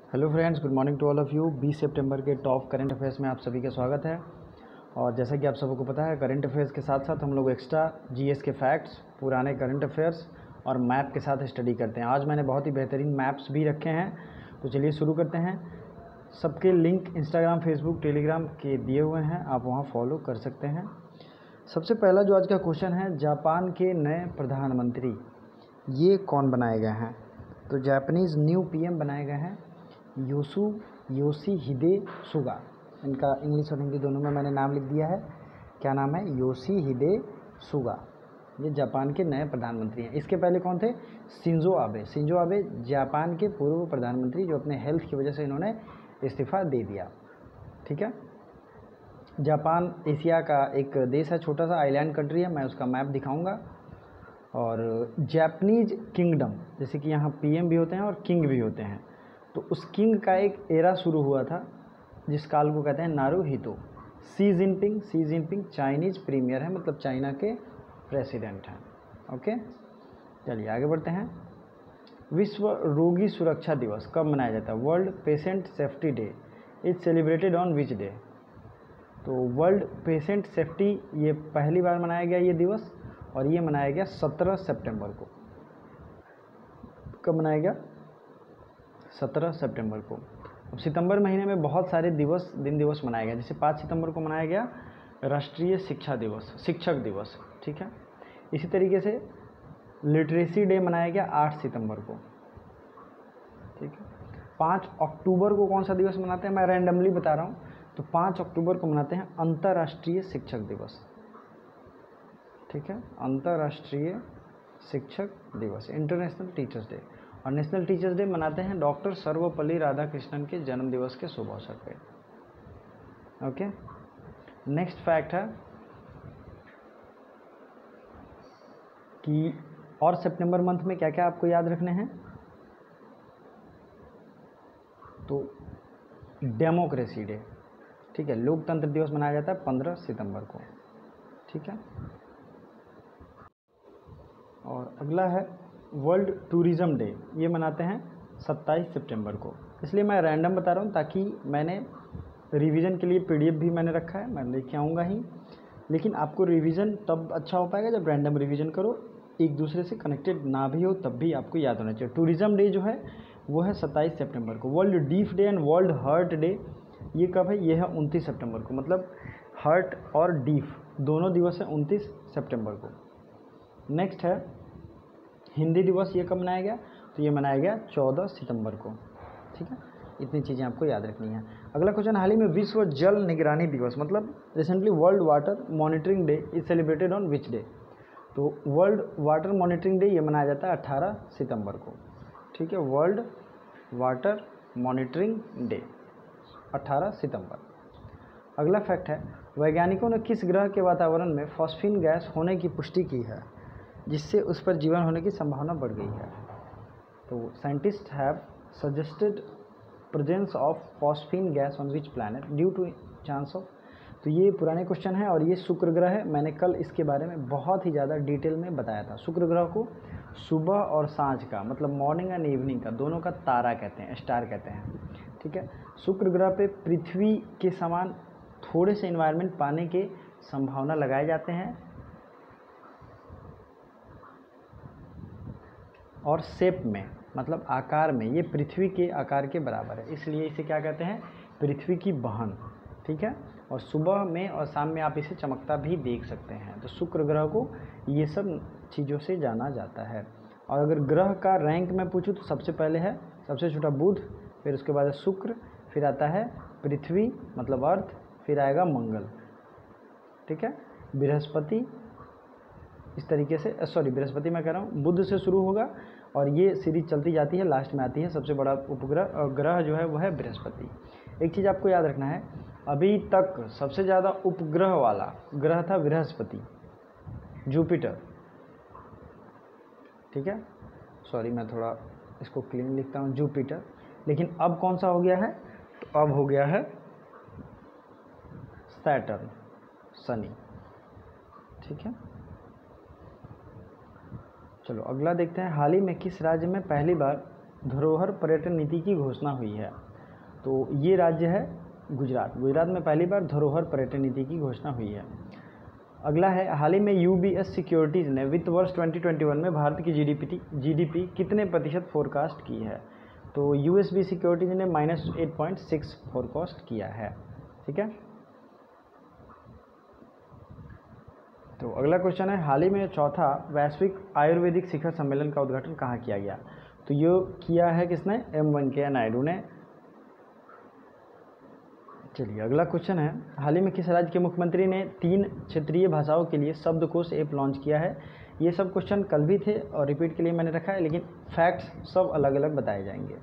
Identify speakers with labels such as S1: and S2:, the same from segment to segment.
S1: Hello friends, good morning to all of you. 20 सितंबर के top current affairs में आप सभी का स्वागत है। और जैसा कि आप सबको पता है, करंट अफेयर्स के साथ साथ हम लोग एक्स्ट्रा जीएस के फैक्ट्स, पुराने करंट अफेयर्स और मैप के साथ स्टडी करते हैं। आज मैंने बहुत ही बेहतरीन मैप्स भी रखे हैं, तो चलिए शुरू करते हैं। सबके लिंक इंस्टाग्राम, फेसबुक, टेलीग्राम के दिए हुए हैं, आप वहाँ फॉलो कर सकते हैं। सबसे पहला जो आज का क्वेश्चन है, जापान के नए प्रधानमंत्री ये कौन बनाए गए हैं? तो जापानीज़ न्यू पीएम बनाए गए हैं योशिहिदे सुगा। इनका इंग्लिश और हिंदी दोनों में मैंने नाम लिख दिया है। क्या नाम है? Yoshihide Suga. ये जापान के नए प्रधानमंत्री हैं। इसके पहले कौन थे? Shinzo Abe. Shinzo Abe Japan के पूर्व प्रधानमंत्री, जो अपने हेल्थ की वजह से इन्होंने इस्तीफ़ा दे दिया। ठीक है। जापान एशिया का एक देश है, छोटा सा आइलैंड कंट्री है। मैं उसका मैप दिखाऊंगा। और जापानीज किंगडम, जैसे कि यहाँ पीएम भी होते हैं और किंग भी होते हैं, तो उस किंग का एक एरा शुरू हुआ था जिस काल को कहते हैं Naruhito. Xi Jinping Chinese premier है, मतलब चाइना के प्रेसिडेंट हैं। ओके, चलिए आगे बढ़ते हैं। विश्व रोगी सुरक्षा दिवस कब मनाया जाता है? World patient safety day is celebrated on which day? तो वर्ल्ड पेशेंट सेफ्टी ये पहली बार मनाया गया ये दिवस, और ये मनाया गया 17 सितंबर को। कब मनाया गया? 17 सितंबर को। अब सितंबर महीने में बहुत सारे दिन दिवस मनाए गए। जैसे 5 सितंबर को मनाया गया राष्ट्रीय शिक्षक दिवस। ठीक है। इसी तरीके से लिटरेसी डे मनाया गया 8 सितंबर को। ठीक है। 5 अक्टूबर को कौन सा दिवस मनाते हैं? मैं रैंडमली बता रहा हूँ। तो 5 अक्टूबर को मनाते हैं अंतर्राष्ट्रीय शिक्षक दिवस। ठीक है, अंतर्राष्ट्रीय शिक्षक दिवस, इंटरनेशनल टीचर्स डे। और नेशनल टीचर्स डे मनाते हैं डॉक्टर सर्वपल्ली राधाकृष्णन के जन्म दिवस के शुभ अवसर पे। ओके, नेक्स्ट फैक्ट है कि और सितंबर मंथ में क्या क्या आपको याद रखने हैं? तो डेमोक्रेसी डे, ठीक है, लोकतंत्र दिवस मनाया जाता है 15 सितंबर को। ठीक है। और अगला है वर्ल्ड टूरिज़्म डे, ये मनाते हैं 27 सितंबर को। इसलिए मैं रैंडम बता रहा हूँ, ताकि मैंने रिवीजन के लिए पीडीएफ भी मैंने रखा है, मैं लेके आऊँगा ही। लेकिन आपको रिवीजन तब अच्छा हो पाएगा जब रैंडम रिवीजन करो, एक दूसरे से कनेक्टेड ना भी हो तब भी आपको याद होना चाहिए। टूरिज़्म डे जो है वो है 27 सितंबर को। World deaf day and world heart day ये कब है? ये है 29 सितंबर को। मतलब हर्ट और डीफ दोनों दिवस है 29 सितंबर को। नेक्स्ट है हिंदी दिवस, ये कब मनाया गया? तो ये मनाया गया 14 सितंबर को। ठीक है, इतनी चीज़ें आपको याद रखनी है। अगला क्वेश्चन, हाल ही में विश्व जल निगरानी दिवस, मतलब recently world water monitoring day is celebrated on which day? तो वर्ल्ड वाटर मॉनिटरिंग डे ये मनाया जाता है 18 सितंबर को। ठीक है, वर्ल्ड वाटर मॉनिटरिंग डे 18 सितंबर। अगला फैक्ट है, वैज्ञानिकों ने किस ग्रह के वातावरण में फॉस्फीन गैस होने की पुष्टि की है जिससे उस पर जीवन होने की संभावना बढ़ गई है? तो scientist have suggested presence of phosphine gas on which planet due to chance of. तो ये पुराने क्वेश्चन है और ये शुक्र ग्रह है। मैंने कल इसके बारे में बहुत ही ज़्यादा डिटेल में बताया था। शुक्र ग्रह को सुबह और सांझ का, मतलब मॉर्निंग एंड इवनिंग का, दोनों का तारा कहते हैं, स्टार कहते हैं। ठीक है। शुक्र ग्रह पे पृथ्वी के समान थोड़े से इन्वायरमेंट पाने के संभावना लगाए जाते हैं, और शेप में, मतलब आकार में, ये पृथ्वी के आकार के बराबर है, इसलिए इसे क्या कहते हैं? पृथ्वी की बहन। ठीक है। और सुबह में और शाम में आप इसे चमकता भी देख सकते हैं। तो शुक्र ग्रह को ये सब चीज़ों से जाना जाता है। और अगर ग्रह का रैंक में पूछूँ तो सबसे पहले है, सबसे छोटा बुध, फिर उसके बाद है शुक्र, फिर आता है पृथ्वी मतलब अर्थ, फिर आएगा मंगल। ठीक है। बृहस्पति, इस तरीके से, सॉरी बृहस्पति मैं कह रहा हूँ, बुध से शुरू होगा और ये सीरीज चलती जाती है, लास्ट में आती है सबसे बड़ा उपग्रह ग्रह जो है वह है बृहस्पति। एक चीज़ आपको याद रखना है, अभी तक सबसे ज़्यादा उपग्रह वाला ग्रह था बृहस्पति, जुपिटर। ठीक है, सॉरी मैं थोड़ा इसको क्लीन लिखता हूँ, जुपिटर। लेकिन अब कौन सा हो गया है? तो अब हो गया है सैटर्न, शनि। ठीक है। चलो अगला देखते हैं, हाल ही में किस राज्य में पहली बार धरोहर पर्यटन नीति की घोषणा हुई है? तो ये राज्य है गुजरात। गुजरात में पहली बार धरोहर पर्यटन नीति की घोषणा हुई है। अगला है, हाल ही में यूबीएस सिक्योरिटीज़ ने वित्त वर्ष 2021 में भारत की जीडीपी कितने प्रतिशत फोरकास्ट की है? तो यूएसबी सिक्योरिटीज़ ने -8.6 फोरकास्ट किया है। ठीक है। तो अगला क्वेश्चन है, हाल ही में चौथा वैश्विक आयुर्वेदिक शिखर सम्मेलन का उद्घाटन कहाँ किया गया? तो ये किया है किसने? एम वेंकैया नायडू ने। चलिए अगला क्वेश्चन है, हाल ही में किस राज्य के मुख्यमंत्री ने 3 क्षेत्रीय भाषाओं के लिए शब्दकोश ऐप लॉन्च किया है? ये सब क्वेश्चन कल भी थे और रिपीट के लिए मैंने रखा है, लेकिन फैक्ट्स सब अलग अलग बताए जाएंगे।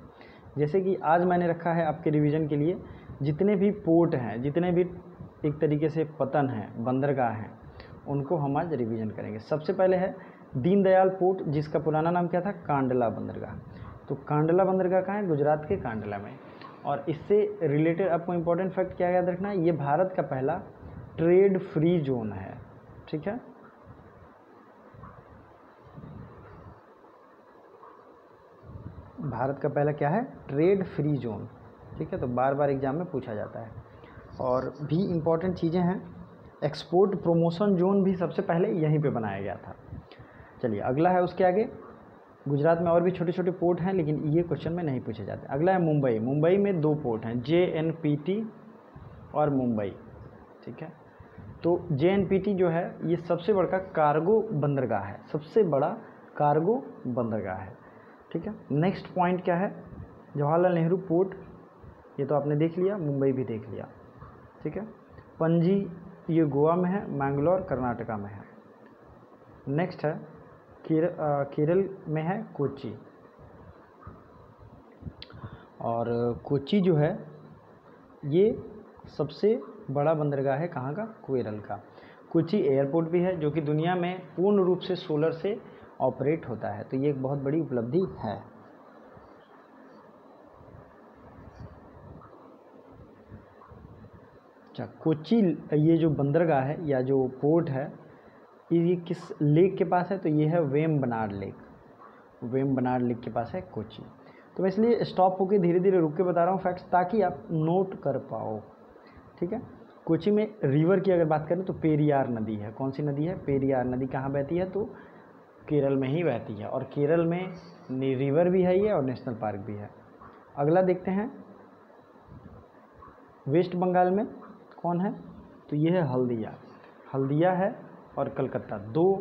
S1: जैसे कि आज मैंने रखा है आपके रिवीजन के लिए, जितने भी पोर्ट हैं, जितने भी एक तरीके से पतन हैं, बंदरगाह हैं, उनको हम आज रिवीजन करेंगे। सबसे पहले है दीनदयाल पोर्ट, जिसका पुराना नाम क्या था? कांडला बंदरगाह। तो कांडला बंदरगाह कहाँ है? गुजरात के कांडला में। और इससे रिलेटेड आपको इम्पोर्टेंट फैक्ट क्या याद रखना है? ये भारत का पहला ट्रेड फ्री जोन है। ठीक है। भारत का पहला क्या है? Trade free zone. ठीक है। तो बार बार एग्जाम में पूछा जाता है। और भी इम्पोर्टेंट चीज़ें हैं, एक्सपोर्ट प्रमोशन जोन भी सबसे पहले यहीं पे बनाया गया था। चलिए अगला है, उसके आगे गुजरात में और भी छोटे छोटे पोर्ट हैं, लेकिन ये क्वेश्चन में नहीं पूछे जाते। अगला है मुंबई। मुंबई में 2 पोर्ट हैं, JNPT और मुंबई। ठीक है। तो JNPT जो है ये सबसे बड़ा कार्गो बंदरगाह है, सबसे बड़ा कार्गो बंदरगाह है। ठीक है। नेक्स्ट पॉइंट क्या है? जवाहरलाल नेहरू पोर्ट, ये तो आपने देख लिया, मुंबई भी देख लिया। ठीक है। पणजी ये गोवा में है, मैंगलोर कर्नाटका में है। नेक्स्ट है केरल में है कोच्चि। और कोच्चि जो है ये सबसे बड़ा बंदरगाह है, कहाँ का? केरल का। कोच्चि एयरपोर्ट भी है, जो कि दुनिया में पूर्ण रूप से सोलर से ऑपरेट होता है। तो ये एक बहुत बड़ी उपलब्धि है। अच्छा, कोच्चि ये जो बंदरगाह है या जो पोर्ट है, ये किस लेक के पास है? तो ये है वेम्बनाड लेक। वेम्बनाड लेक के पास है कोच्चि। तो मैं इसलिए स्टॉप होकर धीरे धीरे रुक के बता रहा हूँ फैक्ट्स, ताकि आप नोट कर पाओ। ठीक है। कोच्चि में रिवर की अगर बात करें तो पेरियार नदी है। कौन सी नदी है? पेरियार नदी। कहाँ बहती है? तो केरल में ही बहती है। और केरल में रिवर भी है ये, और नेशनल पार्क भी है। अगला देखते हैं, वेस्ट बंगाल में कौन है? तो ये है हल्दिया। हल्दिया है और कलकत्ता, 2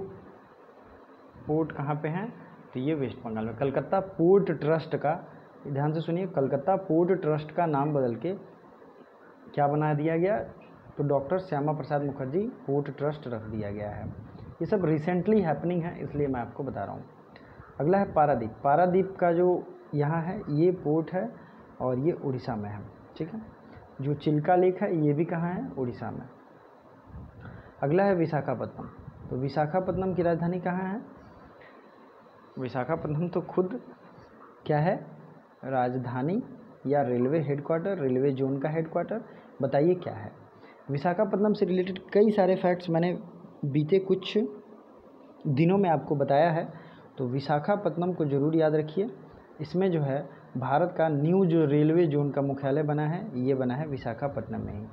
S1: पोर्ट कहाँ पे हैं? तो ये वेस्ट बंगाल में। कलकत्ता पोर्ट ट्रस्ट का, ध्यान से सुनिए, कलकत्ता पोर्ट ट्रस्ट का नाम बदल के क्या बना दिया गया? तो doctor Shyama Prasad Mukherjee port trust रख दिया गया है। ये सब रिसेंटली हैपनिंग है, इसलिए मैं आपको बता रहा हूँ। अगला है पारादीप। पारादीप का जो यहाँ है ये पोर्ट है, और ये उड़ीसा में है। ठीक है। जो चिल्का लेक है ये भी कहाँ है? उड़ीसा में। अगला है विशाखापत्तनम। तो विशाखापत्तनम की राजधानी कहाँ है? विशाखापत्तनम तो खुद क्या है? राजधानी या रेलवे हेडक्वार्टर, रेलवे जोन का हेडक्वार्टर। बताइए क्या है? विशाखापत्तनम से रिलेटेड कई सारे फैक्ट्स मैंने बीते कुछ दिनों में आपको बताया है, तो विशाखापत्तनम को ज़रूर याद रखिए। इसमें जो है भारत का न्यू जो रेलवे जोन का मुख्यालय बना है, ये बना है विशाखापत्तनम में ही।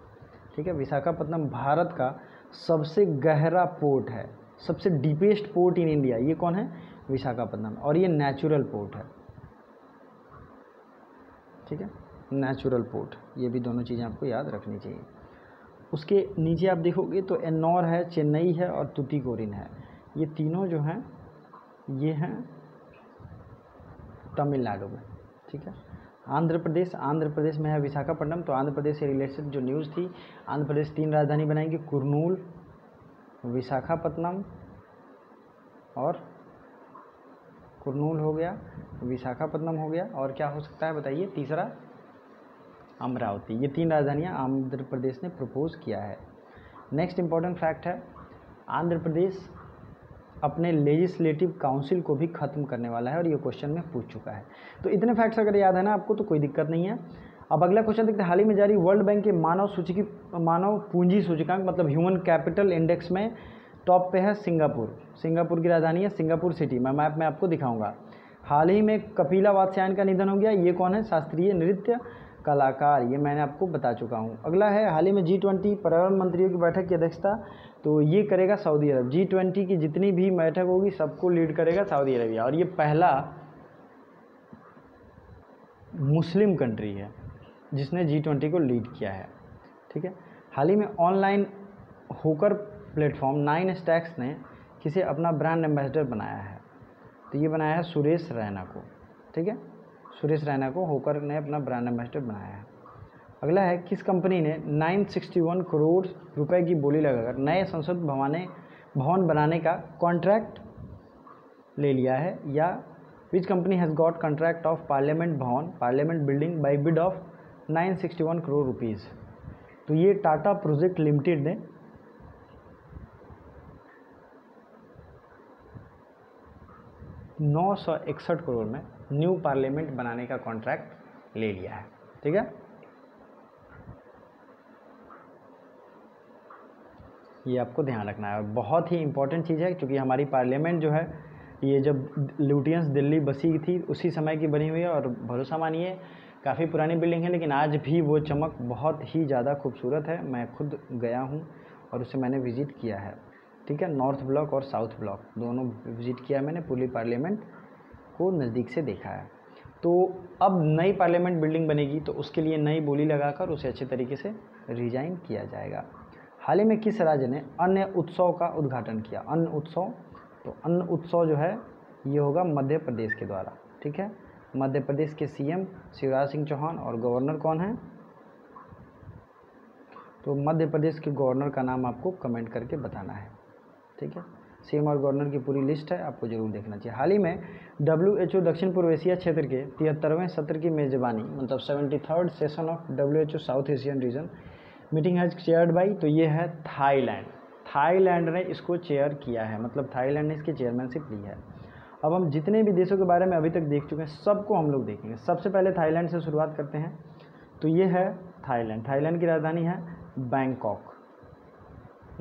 S1: ठीक है। विशाखापत्तनम भारत का सबसे गहरा पोर्ट है, सबसे डीपेस्ट पोर्ट इन इंडिया। ये कौन है? विशाखापत्तनम। और ये नेचुरल पोर्ट है। ठीक है। नेचुरल पोर्ट, ये भी दोनों चीज़ें आपको याद रखनी चाहिए। उसके नीचे आप देखोगे तो एन्नौर है, चेन्नई है और तुतीकोरिन है। ये तीनों जो हैं ये हैं तमिलनाडु में। ठीक है। आंध्र प्रदेश में है विशाखापट्टनम। तो आंध्र प्रदेश से रिलेटेड जो न्यूज़ थी, आंध्र प्रदेश 3 राजधानी बनाएंगे, कुर्नूल, विशाखापट्टनम, और कुर्नूल हो गया, विशाखापट्टनम हो गया, और क्या हो सकता है बताइए? तीसरा अमरावती। ये 3 राजधानियाँ आंध्र प्रदेश ने प्रपोज किया है। नेक्स्ट इंपॉर्टेंट फैक्ट है, आंध्र प्रदेश अपने लेजिस्लेटिव काउंसिल को भी ख़त्म करने वाला है, और ये क्वेश्चन में पूछ चुका है। तो इतने फैक्ट्स अगर याद है ना आपको तो कोई दिक्कत नहीं है। अब अगला क्वेश्चन देखते हैं, हाल ही में जारी वर्ल्ड बैंक के मानव पूंजी सूचकांक मतलब ह्यूमन कैपिटल इंडेक्स में टॉप पे है सिंगापुर। सिंगापुर की राजधानी है सिंगापुर सिटी। मैं मैप में आपको दिखाऊंगा। हाल ही में कपिला वात्स्यायन का निधन हो गया। ये कौन है? शास्त्रीय नृत्य कलाकार। ये मैंने आपको बता चुका हूँ। अगला है, हाल ही में G20 पर्यावरण मंत्रियों की बैठक की अध्यक्षता तो ये करेगा सऊदी अरब। G20 की जितनी भी बैठक होगी सबको लीड करेगा सऊदी अरबिया, और ये पहला मुस्लिम कंट्री है जिसने G20 को लीड किया है। ठीक है। हाल ही में ऑनलाइन होकर प्लेटफॉर्म 9stacks ने किसे अपना ब्रांड एम्बेसडर बनाया है? तो ये बनाया है सुरेश रैना को। ठीक है, सुरेश रैना को होकर ने अपना ब्रांड एम्बेसडर बनाया है। अगला है, किस कंपनी ने 961 करोड़ रुपए की बोली लगाकर नए संसद भवन बनाने का कॉन्ट्रैक्ट ले लिया है? या which company has got contract of parliament building by bid of 961 crore rupees? तो ये टाटा प्रोजेक्ट लिमिटेड ने 961 करोड़ में न्यू पार्लियामेंट बनाने का कॉन्ट्रैक्ट ले लिया है। ठीक है, ये आपको ध्यान रखना है, बहुत ही इंपॉर्टेंट चीज़ है, क्योंकि हमारी पार्लियामेंट जो है ये जब लुटियंस दिल्ली बसी थी उसी समय की बनी हुई है, और भरोसा मानिए काफ़ी पुरानी बिल्डिंग है, लेकिन आज भी वो चमक बहुत ही ज़्यादा खूबसूरत है। मैं खुद गया हूँ और उसे मैंने विज़िट किया है। ठीक है, नॉर्थ ब्लॉक और साउथ ब्लॉक दोनों विज़िट किया है मैंने, पूरी पार्लियामेंट को नज़दीक से देखा है। तो अब नई पार्लियामेंट बिल्डिंग बनेगी तो उसके लिए नई बोली लगाकर उसे अच्छे तरीके से डिजाइन किया जाएगा। हाल ही में किस राज्य ने अन्न उत्सव का उद्घाटन किया? अन्न उत्सव, तो अन्न उत्सव जो है ये होगा मध्य प्रदेश के द्वारा। ठीक है, मध्य प्रदेश के सीएम शिवराज सिंह चौहान, और गवर्नर कौन है? तो मध्य प्रदेश के गवर्नर का नाम आपको कमेंट करके बताना है। ठीक है, सीएम और गवर्नर की पूरी लिस्ट है, आपको जरूर देखना चाहिए। हाल ही में WHO दक्षिण पूर्व एशिया क्षेत्र के 73वें सत्र की मेज़बानी, मतलब 73rd session of WHO south Asian region meeting has chaired by, तो ये है थाईलैंड ने इसको चेयर किया है, मतलब थाईलैंड ने इसकी चेयरमैनशिप ली है। अब हम जितने भी देशों के बारे में अभी तक देख चुके हैं सबको हम लोग देखेंगे। सबसे पहले थाईलैंड से शुरुआत करते हैं। तो ये है थाईलैंड की राजधानी है बैंकॉक,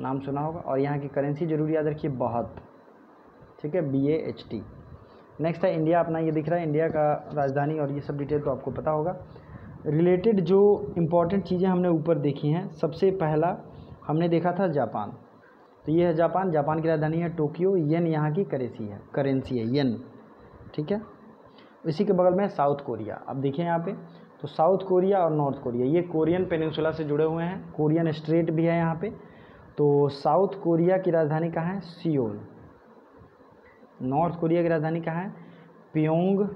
S1: नाम सुना होगा, और यहाँ की करेंसी जरूर याद रखिए, बहुत। ठीक है, BAHT। नेक्स्ट है इंडिया, अपना ये दिख रहा है इंडिया का राजधानी, और ये सब डिटेल तो आपको पता होगा। रिलेटेड जो इम्पोर्टेंट चीज़ें हमने ऊपर देखी हैं, सबसे पहला हमने देखा था जापान, तो ये है जापान की राजधानी है टोक्यो, येन यहाँ की करेंसी है येन। ठीक है, इसी के बगल में साउथ कोरिया। अब देखिए यहाँ पे, तो साउथ कोरिया और नॉर्थ कोरिया ये कोरियन पेनिनसुला से जुड़े हुए हैं, कोरियन स्ट्रेट भी है यहाँ पे। तो साउथ कोरिया की राजधानी कहाँ है? सियोल। नॉर्थ कोरिया की राजधानी कहाँ है? प्योंगयांग।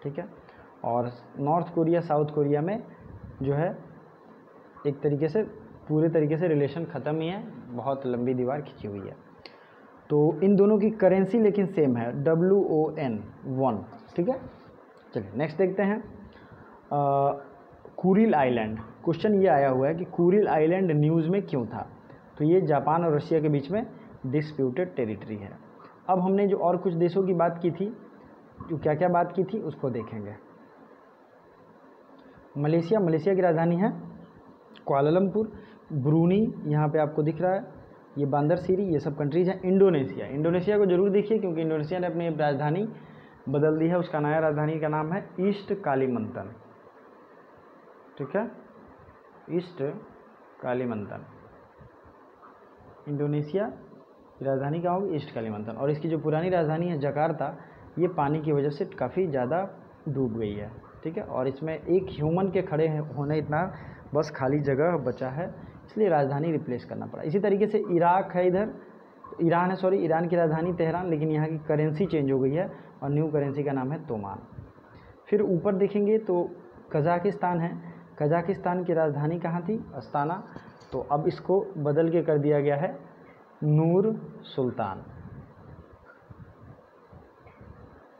S1: ठीक है, और नॉर्थ कोरिया साउथ कोरिया में जो है एक तरीके से पूरे तरीके से रिलेशन ख़त्म ही है, बहुत लंबी दीवार खिंची हुई है। तो इन दोनों की करेंसी लेकिन सेम है, WON 1। ठीक है, चलिए नेक्स्ट देखते हैं। कुरिल आइलैंड, क्वेश्चन ये आया हुआ है कि कुरिल आइलैंड न्यूज़ में क्यों था? तो ये जापान और रशिया के बीच में डिस्प्यूटेड टेरिटरी है। अब हमने जो और कुछ देशों की बात की थी, जो क्या क्या बात की थी उसको देखेंगे। मलेशिया की राजधानी है कुआलालंपुर। ब्रूनी यहाँ पे आपको दिख रहा है, ये बांदरसिरी, ये सब कंट्रीज हैं। इंडोनेशिया को जरूर देखिए, क्योंकि इंडोनेशिया ने अपनी राजधानी बदल दी है, उसका नया राजधानी का नाम है ईस्ट कालीमंतन। ठीक है, ईस्ट कालीमंतन, इंडोनेशिया की राजधानी क्या होगी? East Kalimantan. और इसकी जो पुरानी राजधानी है जकार्ता, ये पानी की वजह से काफ़ी ज़्यादा डूब गई है। ठीक है, और इसमें एक ह्यूमन के खड़े होने इतना बस खाली जगह बचा है, इसलिए राजधानी रिप्लेस करना पड़ा। इसी तरीके से इराक है, इधर ईरान की राजधानी तेहरान, लेकिन यहाँ की करेंसी चेंज हो गई है और न्यू करेंसी का नाम है तोमान। फिर ऊपर देखेंगे तो कजाकिस्तान है, कजाकिस्तान की राजधानी कहाँ थी? अस्ताना, तो अब इसको बदल के कर दिया गया है नूर सुल्तान।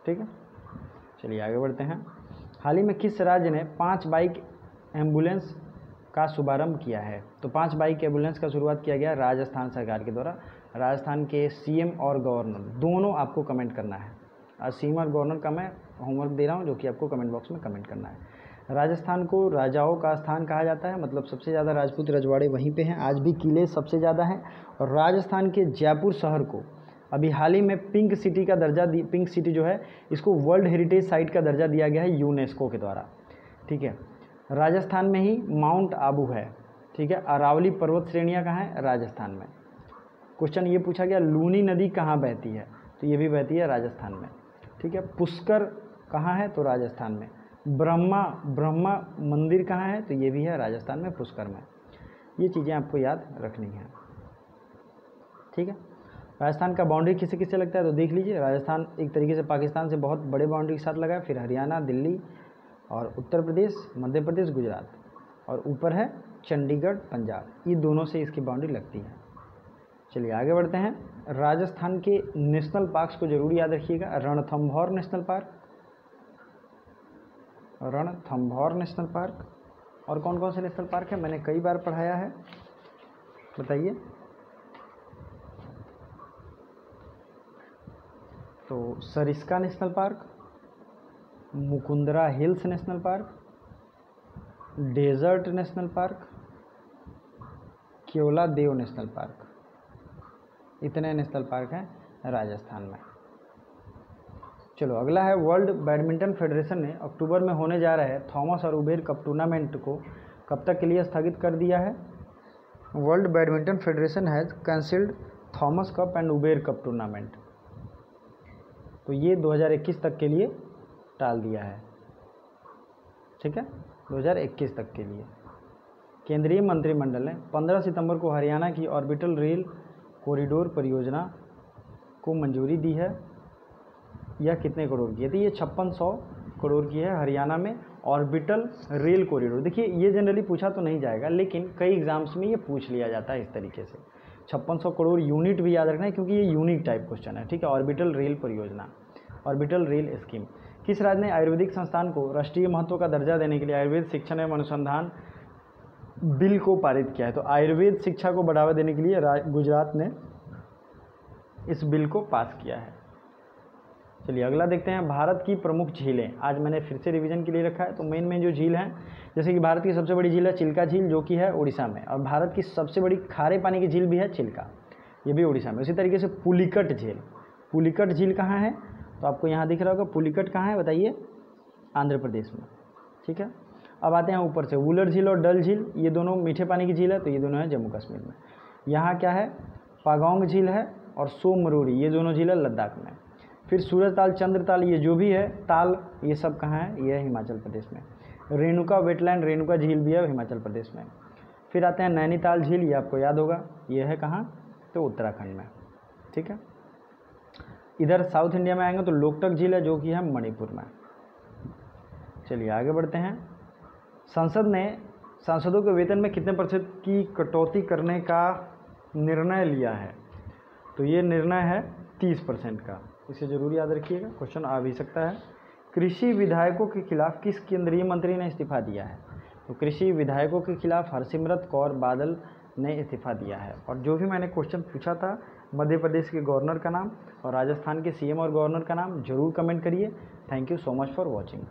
S1: ठीक है, चलिए आगे बढ़ते हैं। हाल ही में किस राज्य ने 5 बाइक एम्बुलेंस का शुभारंभ किया है? तो 5 बाइक एम्बुलेंस का शुरुआत किया गया राजस्थान सरकार के द्वारा। राजस्थान के सीएम और गवर्नर दोनों आपको कमेंट करना है। आज सीएम और गवर्नर का मैं होमवर्क दे रहा हूँ, जो कि आपको कमेंट बॉक्स में कमेंट करना है। राजस्थान को राजाओं का स्थान कहा जाता है, मतलब सबसे ज़्यादा राजपूत रजवाड़े वहीं पे हैं, आज भी किले सबसे ज़्यादा हैं। और राजस्थान के जयपुर शहर को अभी हाल ही में पिंक सिटी का दर्जा पिंक सिटी जो है इसको वर्ल्ड हेरिटेज साइट का दर्जा दिया गया है यूनेस्को के द्वारा, ठीक है। राजस्थान में ही माउंट आबू है, ठीक है। अरावली पर्वत श्रेणियाँ कहाँ है? राजस्थान में। क्वेश्चन ये पूछा गया लूनी नदी कहाँ बहती है? तो ये भी बहती है राजस्थान में, ठीक है। पुष्कर कहाँ है? तो राजस्थान में। ब्रह्मा मंदिर कहाँ है? तो ये भी है राजस्थान में, पुष्कर में। ये चीज़ें आपको याद रखनी है, ठीक है। राजस्थान का बाउंड्री किसे किससे लगता है? तो देख लीजिए, राजस्थान एक तरीके से पाकिस्तान से बहुत बड़े बाउंड्री के साथ लगा है, फिर हरियाणा, दिल्ली और उत्तर प्रदेश, मध्य प्रदेश, गुजरात, और ऊपर है चंडीगढ़, पंजाब। ये दोनों से इसकी बाउंड्री लगती है। चलिए आगे बढ़ते हैं। राजस्थान के नेशनल पार्क्स को जरूर याद रखिएगा। Ranthambore national park, Ranthambore national park, और कौन कौन से नेशनल पार्क है? मैंने कई बार पढ़ाया है, बताइए। तो Sariska national park, Mukundra hills national park, desert national park, Keoladeo national park, इतने नेशनल पार्क हैं राजस्थान में। चलो अगला है, वर्ल्ड बैडमिंटन फेडरेशन ने अक्टूबर में होने जा रहे थॉमस और उबेर कप टूर्नामेंट को कब तक के लिए स्थगित कर दिया है? World badminton federation has cancelled Thomas cup and Uber cup tournament. तो ये 2021 तक के लिए टाल दिया है, ठीक है, 2021 तक के लिए। केंद्रीय मंत्रिमंडल ने 15 सितंबर को हरियाणा की ऑर्बिटल रेल कॉरिडोर परियोजना को मंजूरी दी है। यह कितने करोड़ की है? तो ये 5600 करोड़ की है, हरियाणा में ऑर्बिटल रेल कॉरिडोर। देखिए ये जनरली पूछा तो नहीं जाएगा, लेकिन कई एग्जाम्स में ये पूछ लिया जाता है इस तरीके से। 5600 करोड़ यूनिट भी याद रखना है, क्योंकि ये यूनिक टाइप क्वेश्चन है, ठीक है। ऑर्बिटल रेल परियोजना, ऑर्बिटल रेल स्कीम। किस राज्य ने आयुर्वेदिक संस्थान को राष्ट्रीय महत्व का दर्जा देने के लिए आयुर्वेद शिक्षण एवं अनुसंधान बिल को पारित किया है? तो आयुर्वेद शिक्षा को बढ़ावा देने के लिए गुजरात ने इस बिल को पास किया है। चलिए अगला देखते हैं, भारत की प्रमुख झीलें। आज मैंने फिर से रिवीजन के लिए रखा है। तो मेन जो झील हैं, जैसे कि भारत की सबसे बड़ी झील है चिल्का झील, जो कि है उड़ीसा में, और भारत की सबसे बड़ी खारे पानी की झील भी है चिल्का, ये भी उड़ीसा में। उसी तरीके से पुलिकट झील, पुलिकट झील कहाँ है? तो आपको यहाँ दिख रहा होगा, पुलिकट कहाँ है बताइए? आंध्र प्रदेश में, ठीक है। अब आते हैं ऊपर से, वुलर झील और डल झील, ये दोनों मीठे पानी की झील है, तो ये दोनों है जम्मू कश्मीर में। यहाँ क्या है? पागोंग झील है और सोमरूरी, ये दोनों झील है लद्दाख में। फिर सूरजताल, चंद्रताल, ये जो भी है ताल, ये सब कहाँ है? ये है हिमाचल प्रदेश में। रेणुका वेटलैंड, रेणुका झील भी है हिमाचल प्रदेश में। फिर आते हैं नैनीताल झील, ये आपको याद होगा, ये है कहाँ? तो उत्तराखंड में, ठीक है। इधर साउथ इंडिया में आएंगे तो लोकटक झील है, जो कि है मणिपुर में। चलिए आगे बढ़ते हैं। संसद ने सांसदों के वेतन में कितने % की कटौती करने का निर्णय लिया है? तो ये निर्णय है 30% का, इसे जरूर याद रखिएगा, क्वेश्चन आ भी सकता है। कृषि विधायकों के खिलाफ किस केंद्रीय मंत्री ने इस्तीफा दिया है? तो कृषि विधायकों के खिलाफ हरसिमरत कौर बादल ने इस्तीफा दिया है। और जो भी मैंने क्वेश्चन पूछा था, मध्य प्रदेश के गवर्नर का नाम और राजस्थान के CM और गवर्नर का नाम जरूर कमेंट करिए। Thank you so much for watching.